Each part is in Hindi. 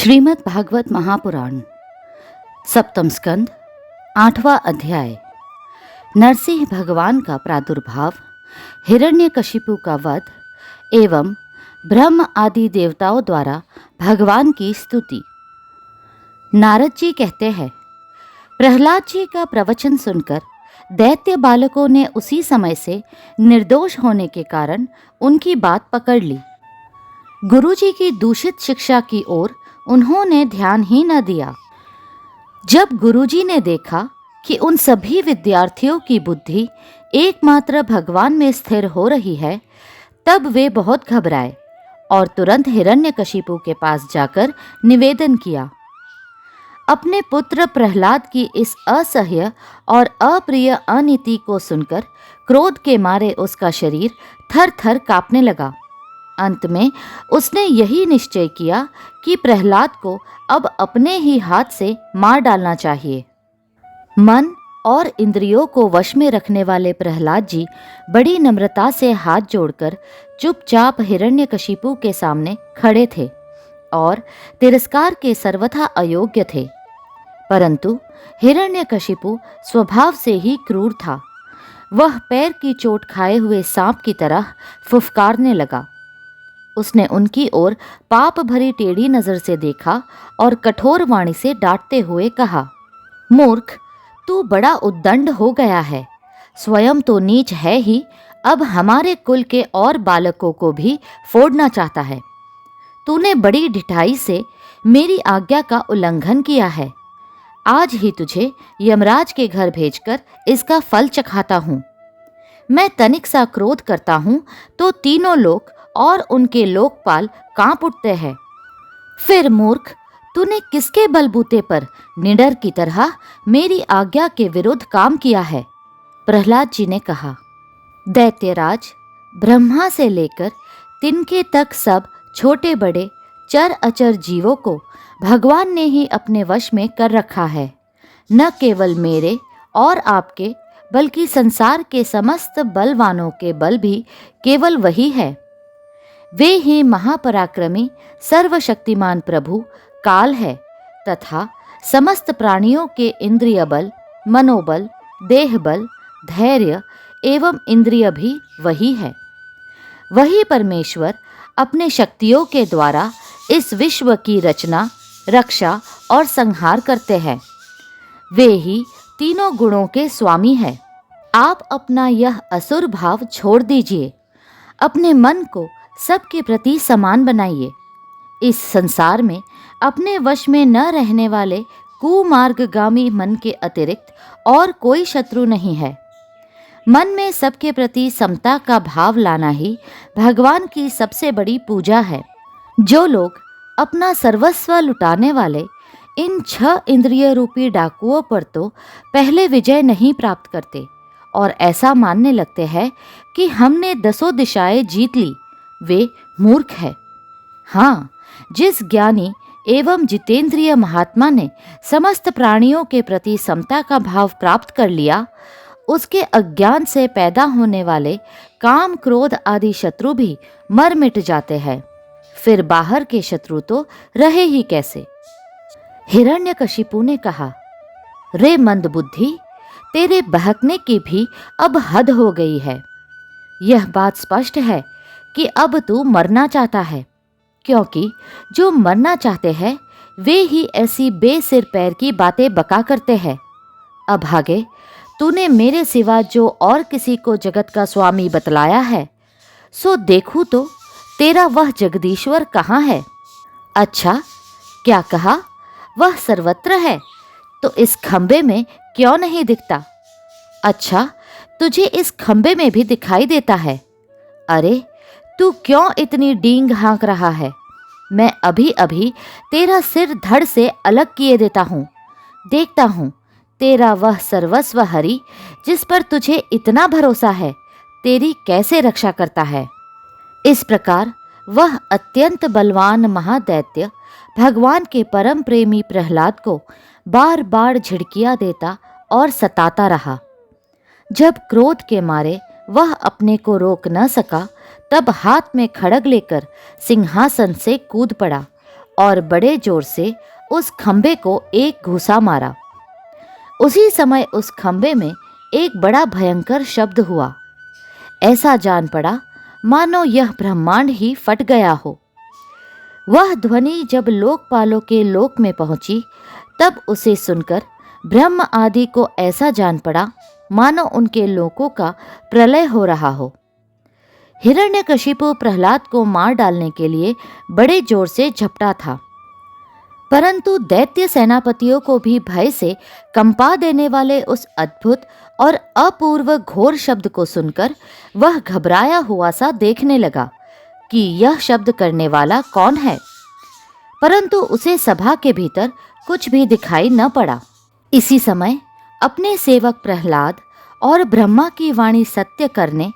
श्रीमद् भागवत महापुराण सप्तम स्कंद 8वां अध्याय। नरसिंह भगवान का प्रादुर्भाव, हिरण्यकशिपु का वध एवं ब्रह्म आदि देवताओं द्वारा भगवान की स्तुति। नारद जी कहते हैं, प्रहलाद जी का प्रवचन सुनकर दैत्य बालकों ने उसी समय से निर्दोष होने के कारण उनकी बात पकड़ ली। गुरुजी की दूषित शिक्षा की ओर उन्होंने ध्यान ही न दिया। जब गुरुजी ने देखा कि उन सभी विद्यार्थियों की बुद्धि एकमात्र भगवान में स्थिर हो रही है, तब वे बहुत घबराए और तुरंत हिरण्यकशिपु के पास जाकर निवेदन किया। अपने पुत्र प्रहलाद की इस असह्य और अप्रिय अनीति को सुनकर क्रोध के मारे उसका शरीर थर थर कांपने लगा। अंत में उसने यही निश्चय किया कि प्रहलाद को अब अपने ही हाथ से मार डालना चाहिए। मन और इंद्रियों को वश में रखने वाले प्रहलाद जी बड़ी नम्रता से हाथ जोड़कर चुपचाप हिरण्यकशिपु के सामने खड़े थे और तिरस्कार के सर्वथा अयोग्य थे। परंतु हिरण्यकशिपु स्वभाव से ही क्रूर था। वह पैर की चोट खाए हुए सांप की तरह फुफकारने लगा। उसने उनकी ओर पाप भरी टेढ़ी नजर से देखा और कठोर वाणी से डांटते हुए कहा, मूर्ख, तू बड़ा उद्दंड हो गया है। स्वयं तो नीच है ही, अब हमारे कुल के और बालकों को भी फोड़ना चाहता है। तूने बड़ी ढिठाई से मेरी आज्ञा का उल्लंघन किया है। आज ही तुझे यमराज के घर भेजकर इसका फल चखाता हूँ। मैं तनिक सा क्रोध करता हूँ तो तीनों लोक और उनके लोकपाल कांप उठते हैं। फिर मूर्ख, तूने किसके बलबूते पर निडर की तरह मेरी आज्ञा के विरुद्ध काम किया है? प्रहलाद जी ने कहा, दैत्यराज, ब्रह्मा से लेकर तिनके तक सब छोटे बड़े चर अचर जीवों को भगवान ने ही अपने वश में कर रखा है। न केवल मेरे और आपके, बल्कि संसार के समस्त बलवानों के बल भी केवल वही है। वे ही महापराक्रमी सर्वशक्तिमान प्रभु काल है तथा समस्त प्राणियों के इंद्रिय बल, मनोबल, देह बल, धैर्य एवं इंद्रिय भी वही है। वही परमेश्वर अपने शक्तियों के द्वारा इस विश्व की रचना, रक्षा और संहार करते हैं। वे ही तीनों गुणों के स्वामी हैं। आप अपना यह असुर भाव छोड़ दीजिए। अपने मन को सबके प्रति समान बनाइए। इस संसार में अपने वश में न रहने वाले कुमार्गगामी मन के अतिरिक्त और कोई शत्रु नहीं है। मन में सबके प्रति समता का भाव लाना ही भगवान की सबसे बड़ी पूजा है। जो लोग अपना सर्वस्व लुटाने वाले इन 6 इंद्रिय रूपी डाकुओं पर तो पहले विजय नहीं प्राप्त करते और ऐसा मानने लगते हैं कि हमने 10 दिशाएं जीत ली, वे मूर्ख है। हाँ, जिस ज्ञानी एवं जितेंद्रिय महात्मा ने समस्त प्राणियों के प्रति समता का भाव प्राप्त कर लिया, उसके अज्ञान से पैदा होने वाले काम, क्रोध आदि शत्रु भी मर मिट जाते हैं। फिर बाहर के शत्रु तो रहे ही कैसे? हिरण्यकशिपु ने कहा, रे मंदबुद्धि, तेरे बहकने की भी अब हद हो गई है। यह बात स्पष्ट है कि अब तू मरना चाहता है, क्योंकि जो मरना चाहते हैं वे ही ऐसी बेसिर पैर की बातें बका करते हैं। अभागे, तूने मेरे सिवा जो और किसी को जगत का स्वामी बतलाया है, सो देखूं तो तेरा वह जगदीश्वर कहाँ है? अच्छा, क्या कहा? वह सर्वत्र है, तो इस खंबे में क्यों नहीं दिखता? अच्छा, तुझे इस खंबे में भी दिखाई देता है। अरे, तू क्यों इतनी डींग हाँक रहा है? मैं अभी अभी तेरा सिर धड़ से अलग किए देता हूँ। देखता हूँ तेरा वह सर्वस्व हरि, जिस पर तुझे इतना भरोसा है, तेरी कैसे रक्षा करता है। इस प्रकार वह अत्यंत बलवान महादैत्य भगवान के परम प्रेमी प्रहलाद को बार बार झिड़कियाँ देता और सताता रहा। जब क्रोध के मारे वह अपने को रोक न सका, तब हाथ में खड़ग लेकर सिंहासन से कूद पड़ा और बड़े जोर से उस खंबे को एक घूसा मारा। उसी समय उस खंबे में एक बड़ा भयंकर शब्द हुआ। ऐसा जान पड़ा मानो यह ब्रह्मांड ही फट गया हो। वह ध्वनि जब लोकपालों के लोक में पहुंची, तब उसे सुनकर ब्रह्म आदि को ऐसा जान पड़ा मानो उनके लोकों का प्रलय हो रहा हो। हिरण्यकशिपु प्रहलाद को मार डालने के लिए बड़े जोर से झपटा था, परंतु दैत्य सेनापतियों को भी भय से कंपा देने वाले उस अद्भुत और अपूर्व घोर शब्द को सुनकर वह घबराया हुआ सा देखने लगा कि यह शब्द करने वाला कौन है, परंतु उसे सभा के भीतर कुछ भी दिखाई न पड़ा। इसी समय अपने सेवक प्रहलाद और ब्रह्मा की वाणी सत्य करने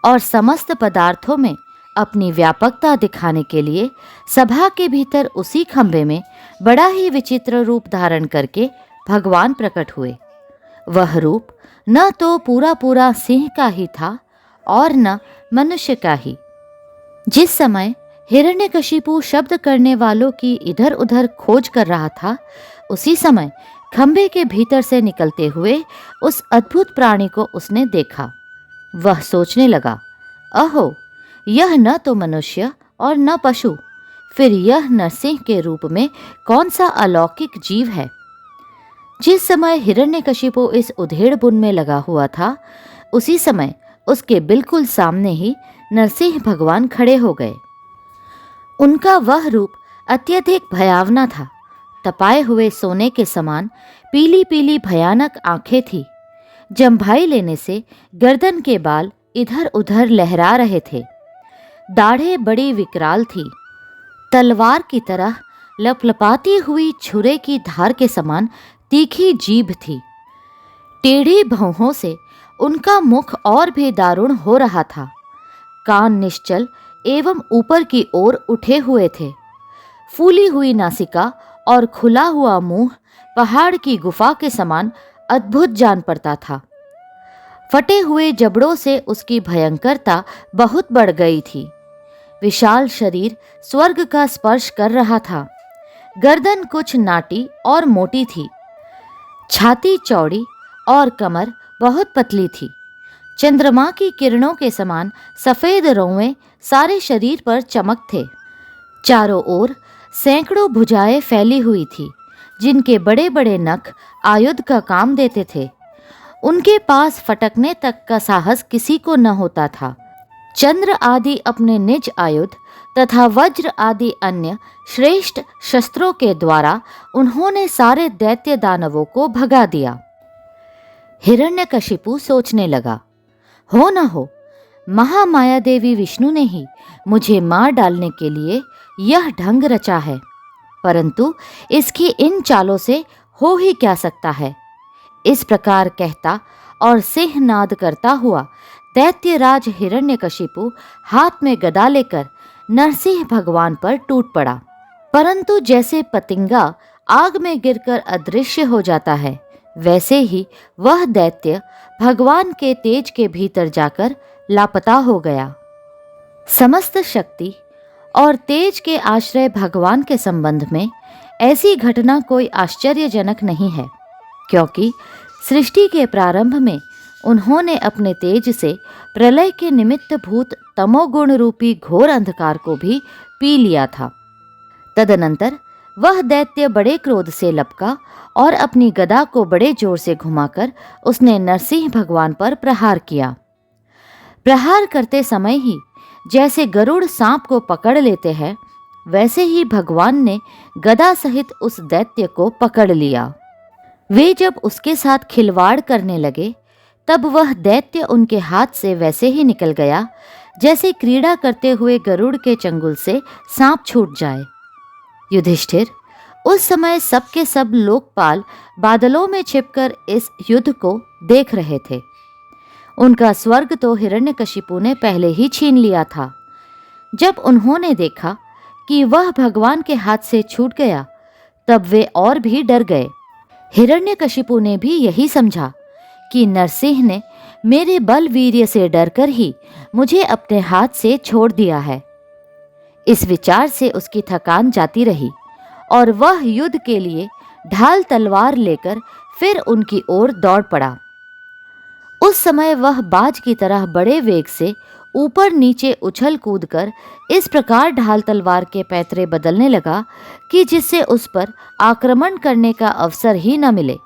और समस्त पदार्थों में अपनी व्यापकता दिखाने के लिए सभा के भीतर उसी खंबे में बड़ा ही विचित्र रूप धारण करके भगवान प्रकट हुए। वह रूप न तो पूरा पूरा सिंह का ही था और न मनुष्य का ही। जिस समय हिरण्यकशिपु शब्द करने वालों की इधर उधर खोज कर रहा था, उसी समय खंबे के भीतर से निकलते हुए उस अद्भुत प्राणी को उसने देखा। वह सोचने लगा, अहो, यह न तो मनुष्य और न पशु, फिर यह नरसिंह के रूप में कौन सा अलौकिक जीव है। जिस समय हिरण्यकशिपु इस उधेड़ बुन में लगा हुआ था, उसी समय उसके बिल्कुल सामने ही नरसिंह भगवान खड़े हो गए। उनका वह रूप अत्यधिक भयावना था। तपाए हुए सोने के समान पीली पीली भयानक आंखें थी। जम्भाई लेने से गर्दन के बाल इधर उधर लहरा रहे थे। दाढ़ें बड़ी विकराल थी। तलवार की तरह लपलपाती हुई छुरे की धार के समान तीखी जीभ थी। टेढ़ी भौहों से उनका मुख और भी दारुण हो रहा था। कान निश्चल एवं ऊपर की ओर उठे हुए थे। फूली हुई नासिका और खुला हुआ मुंह पहाड़ की गुफा के समान अद्भुत जान पड़ता था। फटे हुए जबड़ों से उसकी भयंकरता बहुत बढ़ गई थी। विशाल शरीर स्वर्ग का स्पर्श कर रहा था। गर्दन कुछ नाटी और मोटी थी। छाती चौड़ी और कमर बहुत पतली थी। चंद्रमा की किरणों के समान सफेद रोंवे सारे शरीर पर चमक थे। चारों ओर सैकड़ों भुजाएं फैली हुई थी, जिनके बड़े बड़े नख आयुध का काम देते थे। उनके पास फटकने तक का साहस किसी को न होता था। चंद्र आदि अपने निज आयुध तथा वज्र आदि अन्य श्रेष्ठ शस्त्रों के द्वारा उन्होंने सारे दैत्य दानवों को भगा दिया। हिरण्यकशिपु सोचने लगा, हो न हो महामाया देवी विष्णु ने ही मुझे मार डालने के लिए यह ढंग रचा है, परंतु इसकी इन चालों से हो ही क्या सकता है। इस प्रकार कहता और सिंहनाद करता हुआ दैत्यराज हिरण्यकशिपु हाथ में गदा लेकर नरसिंह भगवान पर टूट पड़ा। परंतु जैसे पतिंगा आग में गिरकर अदृश्य हो जाता है, वैसे ही वह दैत्य भगवान के तेज के भीतर जाकर लापता हो गया। समस्त शक्ति और तेज के आश्रय भगवान के संबंध में ऐसी घटना कोई आश्चर्यजनक नहीं है, क्योंकि सृष्टि के प्रारंभ में उन्होंने अपने तेज से प्रलय के निमित्त भूत तमोगुण रूपी घोर अंधकार को भी पी लिया था। तदनंतर वह दैत्य बड़े क्रोध से लपका और अपनी गदा को बड़े जोर से घुमाकर उसने नरसिंह भगवान पर प्रहार किया। प्रहार करते समय ही जैसे गरुड़ सांप को पकड़ लेते हैं, वैसे ही भगवान ने गदा सहित उस दैत्य को पकड़ लिया। वे जब उसके साथ खिलवाड़ करने लगे, तब वह दैत्य उनके हाथ से वैसे ही निकल गया जैसे क्रीड़ा करते हुए गरुड़ के चंगुल से सांप छूट जाए। युधिष्ठिर उस समय सबके सब लोकपाल बादलों में छिपकर इस युद्ध को देख रहे थे। उनका स्वर्ग तो हिरण्यकशिपु ने पहले ही छीन लिया था। जब उन्होंने देखा कि वह भगवान के हाथ से छूट गया, तब वे और भी डर गए। हिरण्यकशिपु ने भी यही समझा कि नरसिंह ने मेरे बल वीर्य से डरकर ही मुझे अपने हाथ से छोड़ दिया है। इस विचार से उसकी थकान जाती रही और वह युद्ध के लिए ढाल तलवार लेकर फिर उनकी ओर दौड़ पड़ा। उस समय वह बाज की तरह बड़े वेग से ऊपर नीचे उछल कूद कर इस प्रकार ढाल तलवार के पैतरे बदलने लगा कि जिससे उस पर आक्रमण करने का अवसर ही न मिले।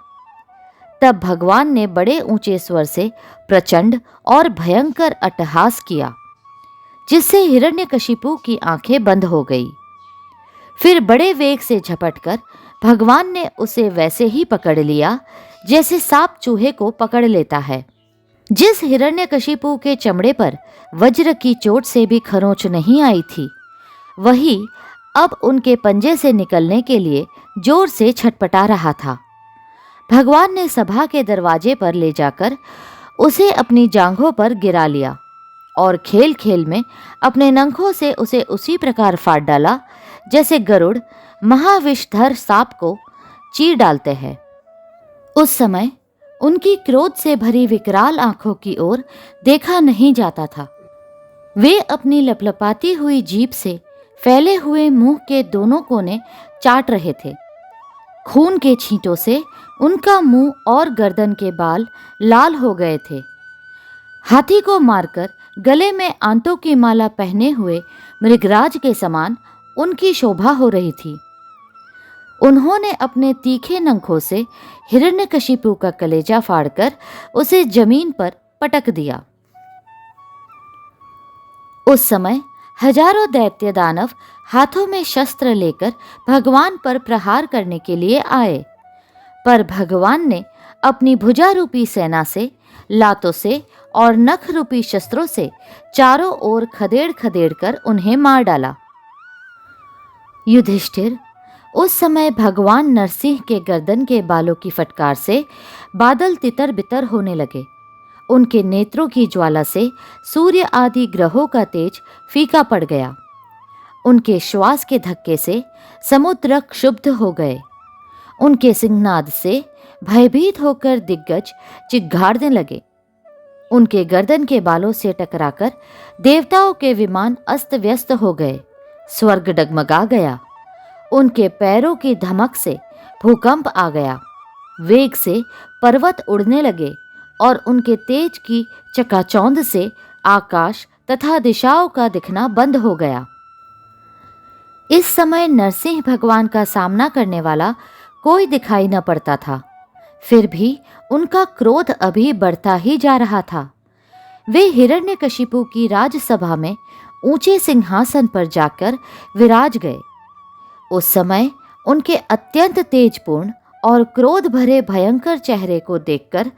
तब भगवान ने बड़े ऊंचे स्वर से प्रचंड और भयंकर अट्टहास किया, जिससे हिरण्यकशिपु की आंखें बंद हो गई। फिर बड़े वेग से झपटकर भगवान ने उसे वैसे ही पकड़ लिया जैसे सांप चूहे को पकड़ लेता है। जिस हिरण्यकशिपु के चमड़े पर वज्र की चोट से भी खरोंच नहीं आई थी, वही अब उनके पंजे से निकलने के लिए जोर से छटपटा रहा था। भगवान ने सभा के दरवाजे पर ले जाकर उसे अपनी जांघों पर गिरा लिया और खेल खेल में अपने नखों से उसे उसी प्रकार फाड़ डाला जैसे गरुड़ महाविषधर सांप को चीर डालते हैं। उस समय उनकी क्रोध से भरी विकराल आंखों की ओर देखा नहीं जाता था। वे अपनी लपलपाती हुई जीभ से फैले हुए मुंह के दोनों कोने चाट रहे थे। खून के छींटों से उनका मुंह और गर्दन के बाल लाल हो गए थे। हाथी को मारकर गले में आंतों की माला पहने हुए मृगराज के समान उनकी शोभा हो रही थी। उन्होंने अपने तीखे नखों से हिरण्यकशिपु का कलेजा फाड़कर उसे जमीन पर पटक दिया। उस समय हजारों दैत्य दानव हाथों में शस्त्र लेकर भगवान पर प्रहार करने के लिए आए, पर भगवान ने अपनी भुजा रूपी सेना से, लातों से और नख रूपी शस्त्रों से चारों ओर खदेड़ खदेड़ कर उन्हें मार डाला। युधिष्ठिर, उस समय भगवान नरसिंह के गर्दन के बालों की फटकार से बादल तितर बितर होने लगे। उनके नेत्रों की ज्वाला से सूर्य आदि ग्रहों का तेज फीका पड़ गया। उनके श्वास के धक्के से समुद्र क्षुब्ध हो गए। उनके सिंहनाद से भयभीत होकर दिग्गज चिघाड़ने लगे। उनके गर्दन के बालों से टकराकर देवताओं के विमान अस्त व्यस्त हो गए। स्वर्ग डगमगा गया। उनके पैरों की धमक से भूकंप आ गया। वेग से पर्वत उड़ने लगे और उनके तेज की चकाचौंध से आकाश तथा दिशाओं का दिखना बंद हो गया। इस समय नरसिंह भगवान का सामना करने वाला कोई दिखाई न पड़ता था। फिर भी उनका क्रोध अभी बढ़ता ही जा रहा था। वे हिरण्यकशिपु की राजसभा में ऊंचे सिंहासन पर जाकर विराज गए। उस समय उनके अत्यंत तेजपूर्ण और क्रोध भरे भयंकर चेहरे को देखकर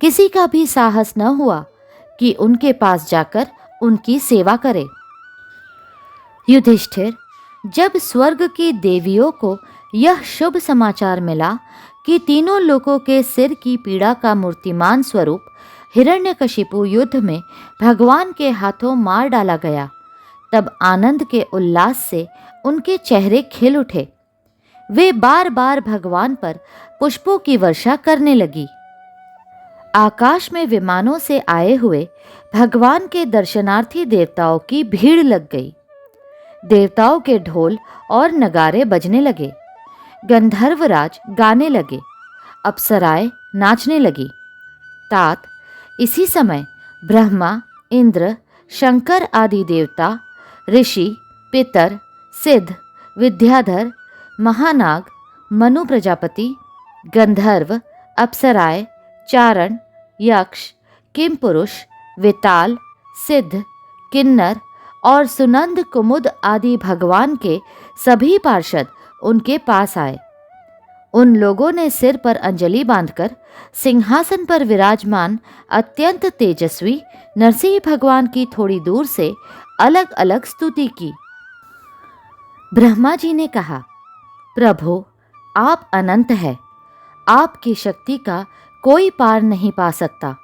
किसी का भी साहस न हुआ कि उनके पास जाकर उनकी सेवा करे। युधिष्ठिर, जब स्वर्ग की देवियों को यह शुभ समाचार मिला कि तीनों लोकों के सिर की पीड़ा का मूर्तिमान स्वरूप हिरण्यकशिपु युद्ध में भगवान के हाथों मार डाला गया, तब आनंद के उल्लास से उनके चेहरे खिल उठे। वे बार बार भगवान पर पुष्पों की वर्षा करने लगी। आकाश में विमानों से आए हुए भगवान के दर्शनार्थी देवताओं की भीड़ लग गई। देवताओं के ढोल और नगारे बजने लगे। गंधर्वराज गाने लगे। अप्सराएं नाचने लगी। तात इसी समय ब्रह्मा, इंद्र, शंकर आदि देवता, ऋषि, पितर, सिद्ध, विद्याधर, महानाग, मनु प्रजापति, गंधर्व, अप्सराएं, चारण, यक्ष, किमपुरुष, विताल, सिद्ध, किन्नर और सुनंद कुमुद आदि भगवान के सभी पार्षद उनके पास आए। उन लोगों ने सिर पर अंजलि बांधकर सिंहासन पर विराजमान अत्यंत तेजस्वी नरसिंह भगवान की थोड़ी दूर से अलग अलग स्तुति की। ब्रह्मा जी ने कहा, प्रभु, आप अनंत है। आपकी शक्ति का कोई पार नहीं पा सकता।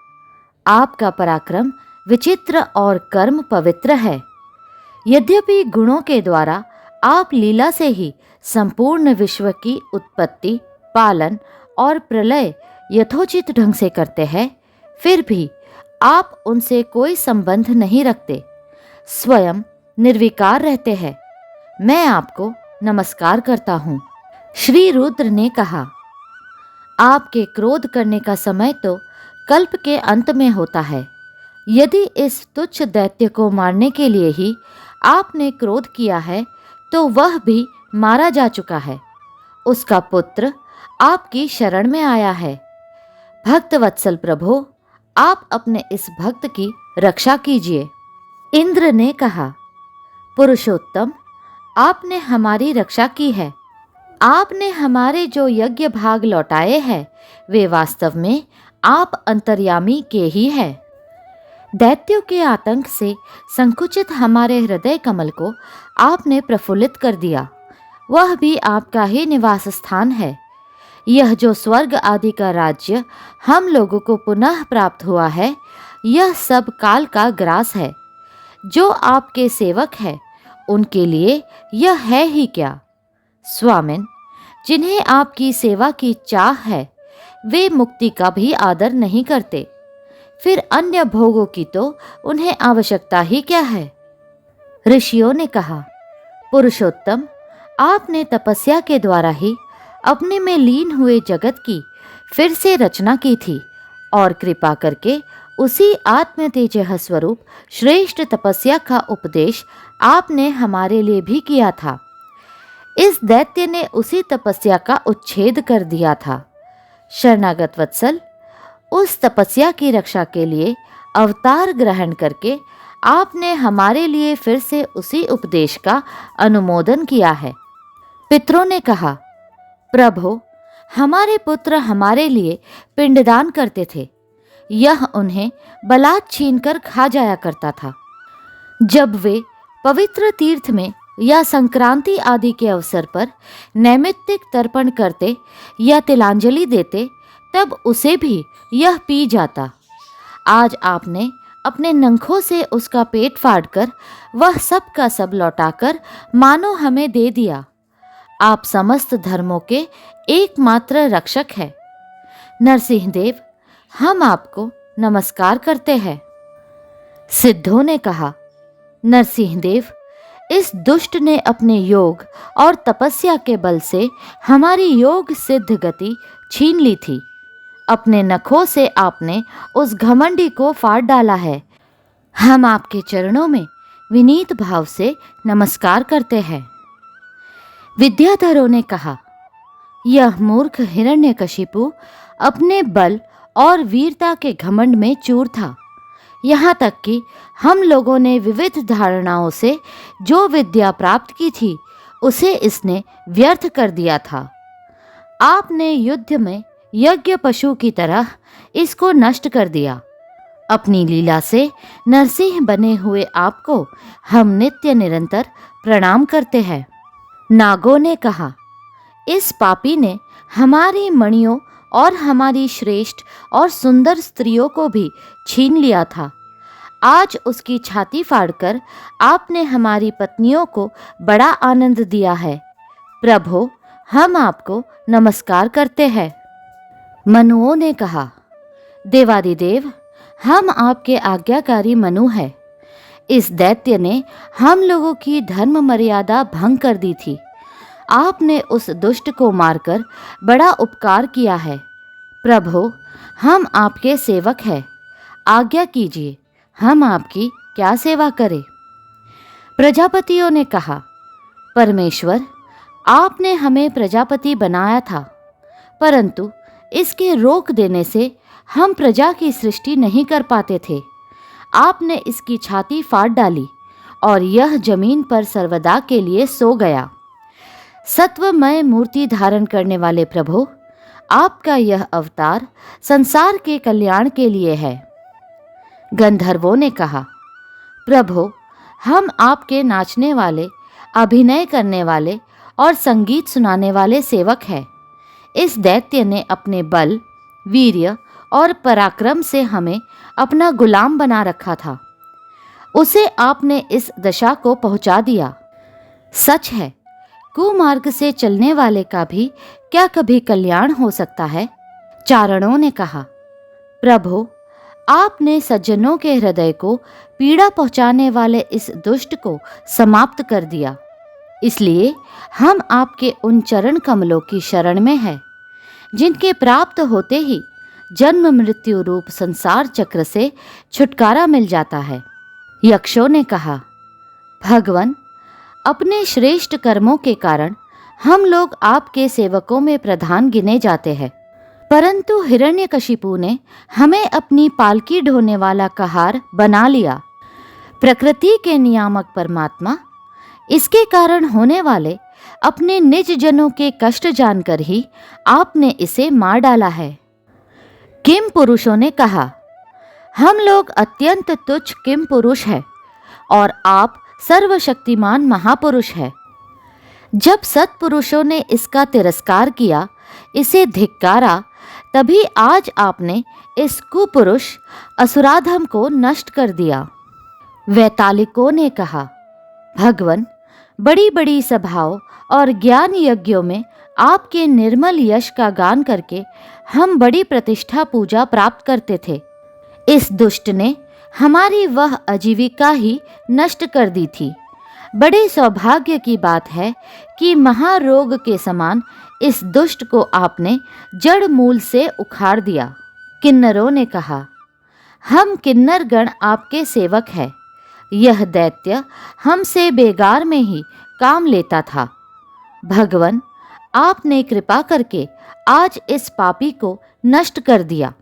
आपका पराक्रम विचित्र और कर्म पवित्र है। यद्यपि गुणों के द्वारा आप लीला से ही संपूर्ण विश्व की उत्पत्ति, पालन और प्रलय यथोचित ढंग से करते हैं, फिर भी आप उनसे कोई संबंध नहीं रखते, स्वयं निर्विकार रहते हैं। मैं आपको नमस्कार करता हूँ। श्री रुद्र ने कहा, आपके क्रोध करने का समय तो कल्प के अंत में होता है। यदि इस तुच्छ दैत्य को मारने के लिए ही आपने क्रोध किया है तो वह भी मारा जा चुका है। उसका पुत्र आपकी शरण में आया है। भक्त वत्सल प्रभु, आप अपने इस भक्त की रक्षा कीजिए। इंद्र ने कहा, पुरुषोत्तम, आपने हमारी रक्षा की है। आपने हमारे जो यज्ञ भाग लौटाए हैं वे वास्तव में आप अंतर्यामी के ही हैं। दैत्यों के आतंक से संकुचित हमारे हृदय कमल को आपने प्रफुल्लित कर दिया। वह भी आपका ही निवास स्थान है। यह जो स्वर्ग आदि का राज्य हम लोगों को पुनः प्राप्त हुआ है, यह सब काल का ग्रास है। जो आपके सेवक हैं उनके लिए यह है ही क्या। स्वामिन, जिन्हें आपकी सेवा की चाह है वे मुक्ति का भी आदर नहीं करते, फिर अन्य भोगों की तो उन्हें आवश्यकता ही क्या है। ऋषियों ने कहा, पुरुषोत्तम, आपने तपस्या के द्वारा ही अपने में लीन हुए जगत की फिर से रचना की थी और कृपा करके उसी आत्म तेजः स्वरूप श्रेष्ठ तपस्या का उपदेश आपने हमारे लिए भी किया था। इस दैत्य ने उसी तपस्या का उच्छेद कर दिया था। शरणागत वत्सल, उस तपस्या की रक्षा के लिए अवतार ग्रहण करके आपने हमारे लिए फिर से उसी उपदेश का अनुमोदन किया है। पितरों ने कहा, प्रभो, हमारे पुत्र हमारे लिए पिंडदान करते थे। यह उन्हें बलात् छीनकर खा जाया करता था। जब वे पवित्र तीर्थ में या संक्रांति आदि के अवसर पर नैमित्तिक तर्पण करते या तिलांजलि देते तब उसे भी यह पी जाता। आज आपने अपने नखों से उसका पेट फाड़कर वह सब का सब लौटाकर मानो हमें दे दिया। आप समस्त धर्मों के एकमात्र रक्षक हैं। नरसिंहदेव, हम आपको नमस्कार करते हैं। सिद्धों ने कहा, नरसिंहदेव, इस दुष्ट ने अपने योग और तपस्या के बल से हमारी योग सिद्ध गति छीन ली थी। अपने नखों से आपने उस घमंडी को फाड़ डाला है। हम आपके चरणों में विनीत भाव से नमस्कार करते हैं। विद्याधरों ने कहा, यह मूर्ख हिरण्यकशिपु अपने बल और वीरता के घमंड में चूर था। यहाँ तक कि हम लोगों ने विविध धारणाओं से जो विद्या प्राप्त की थी उसे इसने व्यर्थ कर दिया था। आपने युद्ध में यज्ञ पशु की तरह इसको नष्ट कर दिया। अपनी लीला से नरसिंह बने हुए आपको हम नित्य निरंतर प्रणाम करते हैं। नागों ने कहा, इस पापी ने हमारी मणियों और हमारी श्रेष्ठ और सुंदर स्त्रियों को भी छीन लिया था। आज उसकी छाती फाड़कर आपने हमारी पत्नियों को बड़ा आनंद दिया है। प्रभो, हम आपको नमस्कार करते हैं। मनुओं ने कहा, देवादिदेव, हम आपके आज्ञाकारी मनु हैं। इस दैत्य ने हम लोगों की धर्म मर्यादा भंग कर दी थी। आपने उस दुष्ट को मारकर बड़ा उपकार किया है। प्रभो, हम आपके सेवक हैं। आज्ञा कीजिए, हम आपकी क्या सेवा करें। प्रजापतियों ने कहा, परमेश्वर, आपने हमें प्रजापति बनाया था, परंतु इसके रोक देने से हम प्रजा की सृष्टि नहीं कर पाते थे। आपने इसकी छाती फाड़ डाली और यह जमीन पर सर्वदा के लिए सो गया। सत्वमय मूर्ति धारण करने वाले प्रभु, आपका यह अवतार संसार के कल्याण के लिए है। गंधर्वों ने कहा, प्रभु, हम आपके नाचने वाले, अभिनय करने वाले और संगीत सुनाने वाले सेवक हैं। इस दैत्य ने अपने बल, वीर्य और पराक्रम से हमें अपना गुलाम बना रखा था। उसे आपने इस दशा को पहुंचा दिया। सच है, कुमार्ग से चलने वाले का भी क्या कभी कल्याण हो सकता है। चारणों ने कहा, प्रभु, आपने सज्जनों के हृदय को पीड़ा पहुंचाने वाले इस दुष्ट को समाप्त कर दिया। इसलिए हम आपके उन चरण कमलों की शरण में हैं, जिनके प्राप्त होते ही जन्म मृत्यु रूप संसार चक्र से छुटकारा मिल जाता है। यक्षों ने कहा, भगवन, अपने श्रेष्ठ कर्मों के कारण हम लोग आपके सेवकों में प्रधान गिने जाते हैं, परंतु हिरण्यकशिपु ने हमें अपनी पालकी ढोने वाला कहार बना लिया। प्रकृति के नियामक परमात्मा इसके कारण होने वाले अपने निज जनों के कष्ट जानकर ही आपने इसे मार डाला है। किम पुरुषों ने कहा, हम लोग अत्यंत तुच्छ किम पुरुष है और आप सर्वशक्तिमान महापुरुष है। जब सत्पुरुषों ने इसका तिरस्कार किया, इसे धिक्कारा, तभी आज आपने इस कुपुरुष असुराधम को नष्ट कर दिया। वैतालिकों ने कहा, भगवन, बड़ी बड़ी सभाओं और ज्ञान यज्ञों में आपके निर्मल यश का गान करके हम बड़ी प्रतिष्ठा पूजा प्राप्त करते थे। इस दुष्ट ने हमारी वह आजीविका ही नष्ट कर दी थी। बड़े सौभाग्य की बात है कि महारोग के समान इस दुष्ट को आपने जड़ मूल से उखाड़ दिया। किन्नरों ने कहा, हम किन्नर गण आपके सेवक हैं। यह दैत्य हमसे बेगार में ही काम लेता था। भगवन, आपने कृपा करके आज इस पापी को नष्ट कर दिया।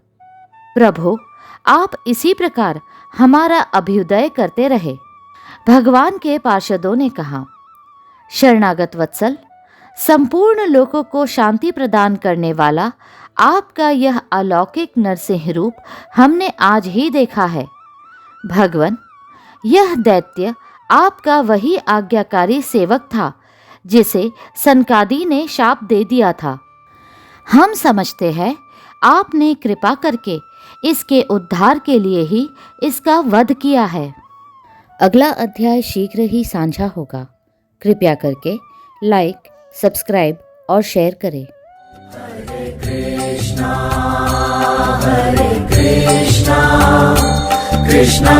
प्रभु, आप इसी प्रकार हमारा अभ्युदय करते रहे। भगवान के पार्षदों ने कहा, शरणागत वत्सल, संपूर्ण लोकों को शांति प्रदान करने वाला आपका यह अलौकिक नरसिंह रूप हमने आज ही देखा है। भगवन, यह दैत्य आपका वही आज्ञाकारी सेवक था जिसे सनकादि ने शाप दे दिया था। हम समझते हैं आपने कृपा करके इसके उद्धार के लिए ही इसका वध किया है। अगला अध्याय शीघ्र ही साझा होगा। कृपया करके लाइक, सब्सक्राइब और शेयर करें। हरे कृष्णा कृष्णा कृष्णा